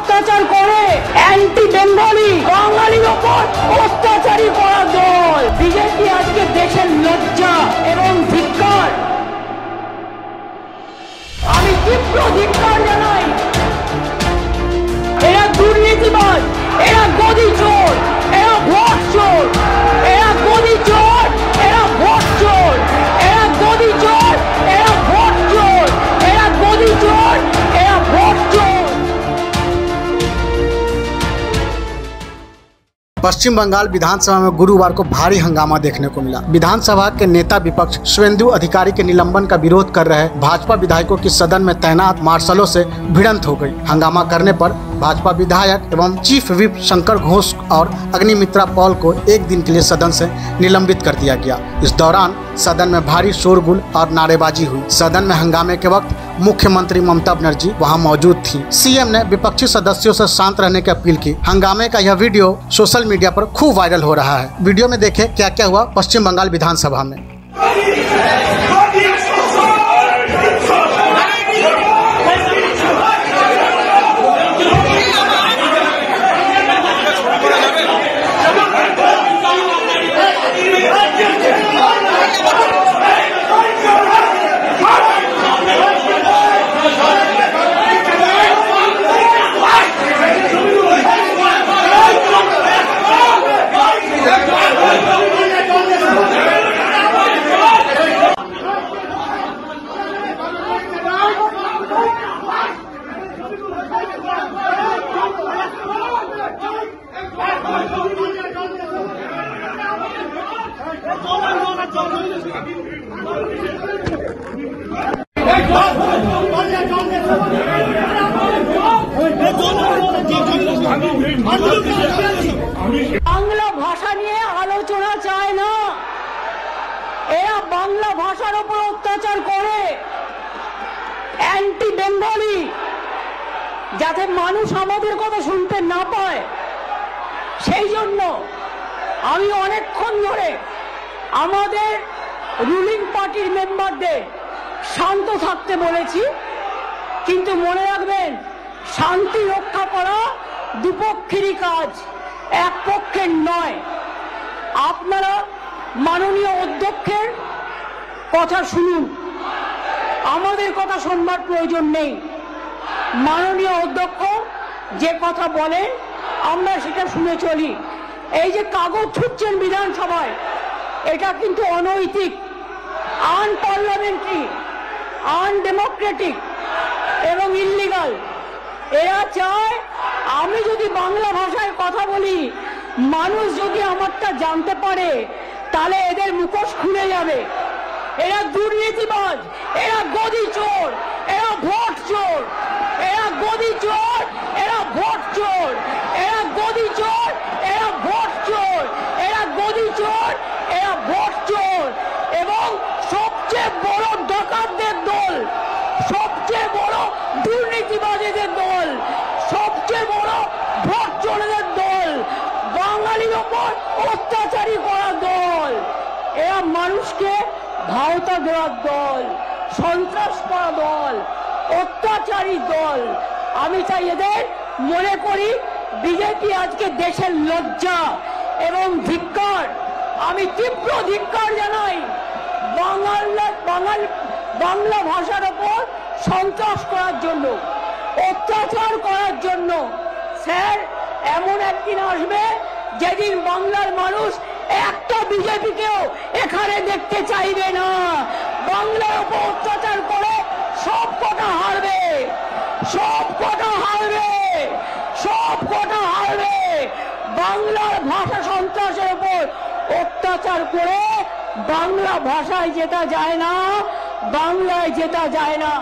অত্যাচার করে anti Bengali বাঙালির ওপর অত্যাচারী করা দল বিজেপি আজকে দেশের লজ্জা এবং ধিক্কার। আমি তীব্র ধিক্কার জানাই। এরা দুর্নীতিবাজ, এরা গদি চোর, এরা ভোট চোর, এরা গদি চোর, এরা ভোট চোর, এরা গদি চোর, এরা ভোট চোর, এরা গদি চোর, এরা ভোট চোর। पश्चिम बंगाल विधानसभा में गुरुवार को भारी हंगामा देखने को मिला। विधानसभा के नेता विपक्ष शुवेंदु अधिकारी के निलंबन का विरोध कर रहे भाजपा विधायकों की सदन में तैनात मार्शलों से भिड़ंत हो गई। हंगामा करने पर भाजपा विधायक एवं चीफ व्हिप शंकर घोष और अग्निमित्रा पॉल को एक दिन के लिए सदन से निलंबित कर दिया गया। इस दौरान सदन में भारी शोरगुल और नारेबाजी हुई। सदन में हंगामे के वक्त मुख्यमंत्री ममता बनर्जी वहां मौजूद थी। सीएम ने विपक्षी सदस्यों से शांत रहने की अपील की। हंगामे का यह वीडियो सोशल मीडिया पर खूब वायरल हो रहा है। वीडियो में देखें क्या क्या हुआ पश्चिम बंगाल विधानसभा में। বাংলা ভাষা নিয়ে আলোচনা চায় না। এরা বাংলা ভাষার উপর অত্যাচার করে অ্যান্টি বেঙ্গলি, যাতে মানুষ আমাদের কথা শুনতে না পায়। সেই জন্য আমি অনেকক্ষণ ধরে আমাদের রুলিং পার্টির মেম্বারদের শান্ত থাকতে বলেছি, কিন্তু মনে রাখবেন শান্তি রক্ষা করা দুপক্ষেরই কাজ, এক পক্ষের নয়। আপনারা মাননীয় অধ্যক্ষের কথা শুনুন, আমাদের কথা শুনবার প্রয়োজন নেই। মাননীয় অধ্যক্ষ যে কথা বলেন আমরা সেটা শুনে চলি। এই যে কাগজ ছুটছেন বিধানসভায়, এটা কিন্তু অনৈতিক, আনপার্লামেন্টারি, আনডেমোক্রেটিক এবং ইল্লিগাল। এরা চায় আমি যদি বাংলা ভাষায় কথা বলি, মানুষ যদি আমারটা জানতে পারে, তাহলে এদের মুখোশ খুলে যাবে। এরা দুর্নীতিবাজ, এরা গদি চোর, এরা ভোট চোর, এরা গদি চোর, এরা ভোট চোর, এরা গদি চোর, এরা ভোট চোর, এরা গদি চোর, এরা ভোট চোর। এবং সবচেয়ে বড় ডাকাতদের দল, সবচেয়ে বড় দুর্নীতিবাজীদের দল, সবচেয়ে বড় ভোট চোরদের দল, বাঙালির ওপর অত্যাচারী করা দল। এরা মানুষকে ভাওতা দেওয়ার দল, সন্ত্রাস করা দল, অত্যাচারী দল। আমি চাই এদের মনে করি বিজেপি আজকে দেশের লজ্জা এবং ধিক্কার। আমি তীব্র ধিক্কার জানাই বাংলা ভাষার ওপর সন্ত্রাস করার জন্য, অত্যাচার করার জন্য। স্যার, এমন একদিন আসবে যেদিন বাংলার মানুষ একটা বিজেপিকেও এখানে দেখতে চাইবে না। বাংলার উপর অত্যাচার করে সব কটা হারবে, সব কটা হারবে, সব কটা হারবে। বাংলার ভাষা সন্ত্রাসের উপর অত্যাচার করে বাংলা ভাষায় যেটা যায় না, বাংলায় যেটা যায় না।